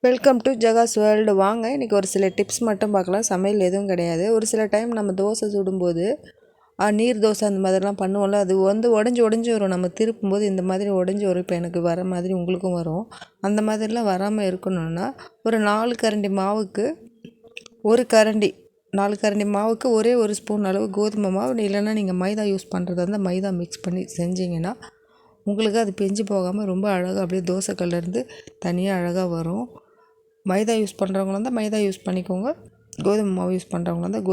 Welcome to ஜகாஸ் world. வாங்க இன்றைக்கி ஒரு சில டிப்ஸ் மட்டும் பார்க்கலாம். சமையல் எதுவும் கிடையாது. ஒரு சில டைம் நம்ம தோசை சுடும்போது நீர் தோசை அந்த மாதிரிலாம் பண்ணுவோம்ல, அது உடஞ்சி வரும். நம்ம திருப்பும்போது இந்த மாதிரி உடஞ்சி வரும். இப்போ எனக்கு வர மாதிரி உங்களுக்கும் வரும். அந்த மாதிரிலாம் வராமல் இருக்கணும்னா ஒரு 4 கரண்டி மாவுக்கு ஒரே ஒரு ஸ்பூன் அளவு கோதுமை மாவு, இல்லைன்னா நீங்கள் மைதா யூஸ் பண்ணுறதா இருந்தால் மைதா மிக்ஸ் பண்ணி செஞ்சிங்கன்னா உங்களுக்கு அது பிஞ்சு போகாமல் ரொம்ப அழகாக அப்படியே தோசைக்கல்லேருந்து தனியாக அழகாக வரும். மைதா யூஸ் பண்ணுறவங்களா இருந்தால் மைதா யூஸ் பண்ணிக்கோங்க. கோதுமை மாவு யூஸ் பண்ணுறவங்களா இருந்தால்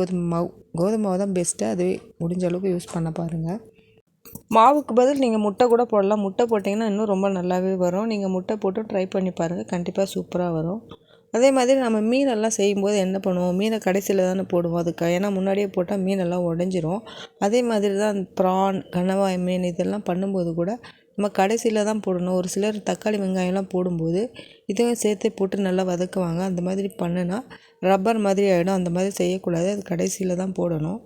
கோதுமை மாவு தான் பெஸ்ட்டு. அதுவே முடிஞ்ச அளவுக்கு யூஸ் பண்ண பாருங்கள். மாவுக்கு பதில் நீங்கள் முட்டை கூட போடலாம். முட்டை போட்டிங்கன்னா இன்னும் ரொம்ப நல்லாவே வரும். நீங்கள் முட்டை போட்டு ட்ரை பண்ணி பாருங்கள், கண்டிப்பாக சூப்பராக வரும். அதே மாதிரி நம்ம மீனெல்லாம் செய்யும்போது என்ன பண்ணுவோம், மீனை கடைசியில் தானே போடுவோம். அதுக்கு ஏன்னா முன்னாடியே போட்டால் மீனெல்லாம் உடஞ்சிரும். அதே மாதிரி தான் ப்ரான், கணவாய் மீன் இதெல்லாம் பண்ணும்போது கூட நம்ம கடைசியில் தான் போடணும். ஒரு சிலர் தக்காளி வெங்காயம்லாம் போடும்போது இதையும் சேர்த்து போட்டு நல்லா வதக்குவாங்க. அந்த மாதிரி பண்ணுனா ரப்பர் மாதிரி ஆகிடும். அந்த மாதிரி செய்யக்கூடாது. அது கடைசியில் தான் போடணும்.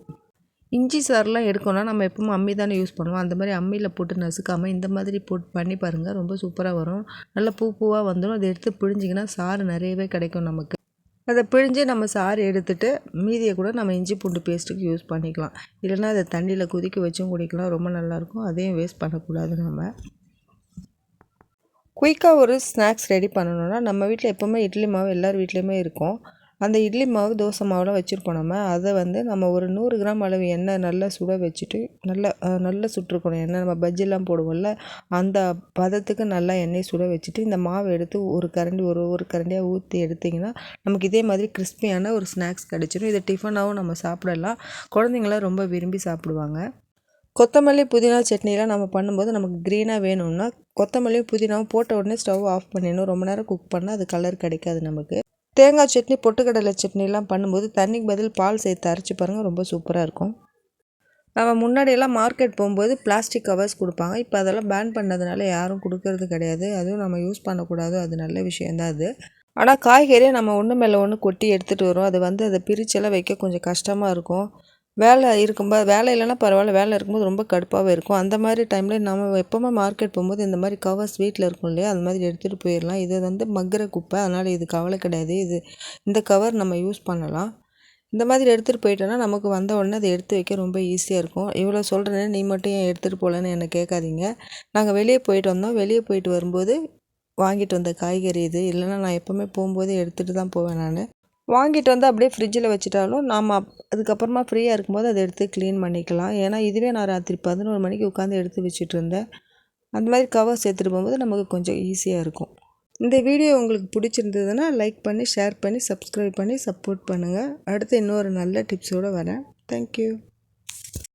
இஞ்சி சாறுலாம் எடுக்கணும்னா நம்ம எப்பவும் அம்மி தானே யூஸ் பண்ணுவோம். அந்த மாதிரி அம்மியில் போட்டு நசுக்காமல் இந்த மாதிரி போட்டு பண்ணி பாருங்கள், ரொம்ப சூப்பராக வரும். நல்லா பூவாக வந்துடும். அதை எடுத்து பிழிஞ்சிங்கன்னா சாறு நிறையவே கிடைக்கும் நமக்கு. அதை பிழிஞ்சு நம்ம சாறு எடுத்துகிட்டு மீதியை கூட நம்ம இஞ்சி பூண்டு பேஸ்ட்டுக்கு யூஸ் பண்ணிக்கலாம். இல்லைன்னா அதை தண்ணியில் கொதிக்க வச்சும் குடிக்கலாம், ரொம்ப நல்லாயிருக்கும். அதையும் வேஸ்ட் பண்ணக்கூடாது. நம்ம குயிக்காக ஒரு ஸ்நாக்ஸ் ரெடி பண்ணணுன்னா நம்ம வீட்டில் எப்போவுமே இட்லி மாவு எல்லார் வீட்லேயுமே இருக்கும். அந்த இட்லி மாவு தோசை மாவுலாம் வச்சுருப்போம். அதை நம்ம ஒரு 100 கிராம் அளவு எண்ணெய் நல்லா சுட வச்சுட்டு நல்லா சுட்டுருக்கணும். எண்ணெய் நம்ம பஜ்ஜிலாம் போடுவோம்ல, அந்த பதத்துக்கு நல்லா எண்ணெய் சுட வச்சுட்டு இந்த மாவு எடுத்து ஒரு கரண்டியாக ஊற்றி எடுத்திங்கன்னா நமக்கு இதே மாதிரி கிறிஸ்பியான ஒரு ஸ்நாக்ஸ் கிடச்சிடும். இதை டிஃபனாகவும் நம்ம சாப்பிடலாம். குழந்தைங்களாம் ரொம்ப விரும்பி சாப்பிடுவாங்க. கொத்தமல்லி புதினா சட்னிலாம் நம்ம பண்ணும்போது நமக்கு க்ரீனாக வேணும்னா கொத்தமல்லியும் புதினாவும் போட்ட உடனே ஸ்டவ் ஆஃப் பண்ணிடணும். ரொம்ப நேரம் குக் பண்ணால் அது கலர் கிடைக்காது நமக்கு. தேங்காய் சட்னி, பொட்டுக்கடலை சட்னிலாம் பண்ணும்போது தண்ணிக்கு பதில் பால் சேர்த்து அரைச்சி பாருங்கள், ரொம்ப சூப்பராக இருக்கும். நம்ம முன்னாடியெல்லாம் மார்க்கெட் போகும்போது பிளாஸ்டிக் கவர்ஸ் கொடுப்பாங்க. இப்போ அதெல்லாம் பேன் பண்ணதுனால யாரும் கொடுக்கறது கிடையாது. அதுவும் நம்ம யூஸ் பண்ணக்கூடாது. அது நல்ல விஷயந்தான் அது. ஆனால் காய்கறியை நம்ம ஒன்று மேலே ஒன்று கொட்டி எடுத்துகிட்டு வரோம். அதை பிரிச்செல்லாம் வைக்க கொஞ்சம் கஷ்டமாக இருக்கும். வேலை இல்லைன்னா பரவாயில்ல, வேலை இருக்கும்போது ரொம்ப கடுப்பாகவே இருக்கும். அந்த மாதிரி டைமில் நம்ம எப்போவுமே மார்க்கெட் போகும்போது இந்த மாதிரி கவர்ஸ் வீட்டில் இருக்கும் இல்லையா, அது மாதிரி எடுத்துகிட்டு போயிடலாம். இது மக்குற குப்பை, அதனால் இது கவலை கிடையாது. இந்த கவர் நம்ம யூஸ் பண்ணலாம். இந்த மாதிரி எடுத்துகிட்டு போயிட்டோன்னா நமக்கு வந்த உடனே அதை எடுத்து வைக்க ரொம்ப ஈஸியாக இருக்கும். இவ்வளோ சொல்கிறேன்னு நீ மட்டும் ஏன் எடுத்துகிட்டு போகலன்னு என்னை கேட்காதீங்க. நாங்கள் வெளியே போயிட்டு வந்தோம். வெளியே போயிட்டு வரும்போது வாங்கிட்டு வந்த காய்கறி இது. இல்லைன்னா நான் எப்போவுமே போகும்போது எடுத்துகிட்டு தான் போவேன். நான் வாங்கிட்டு வந்து அப்படியே ஃப்ரிட்ஜில் வச்சுட்டாலும் நாம் அதுக்கப்புறமா ஃப்ரீயாக இருக்கும்போது அதை எடுத்து க்ளீன் பண்ணிக்கலாம். ஏன்னா இதுவே நான் ராத்திரி 11 மணிக்கு உட்காந்து எடுத்து வச்சுட்டு இருந்தேன். அந்த மாதிரி கவர்ஸ் எடுத்துகிட்டு போகும்போது நமக்கு கொஞ்சம் ஈஸியாக இருக்கும். இந்த வீடியோ உங்களுக்கு பிடிச்சிருந்ததுன்னா லைக் பண்ணி, ஷேர் பண்ணி, சப்ஸ்கிரைப் பண்ணி சப்போர்ட் பண்ணுங்கள். அடுத்து இன்னொரு நல்ல டிப்ஸோடு வரேன். தேங்க்யூ.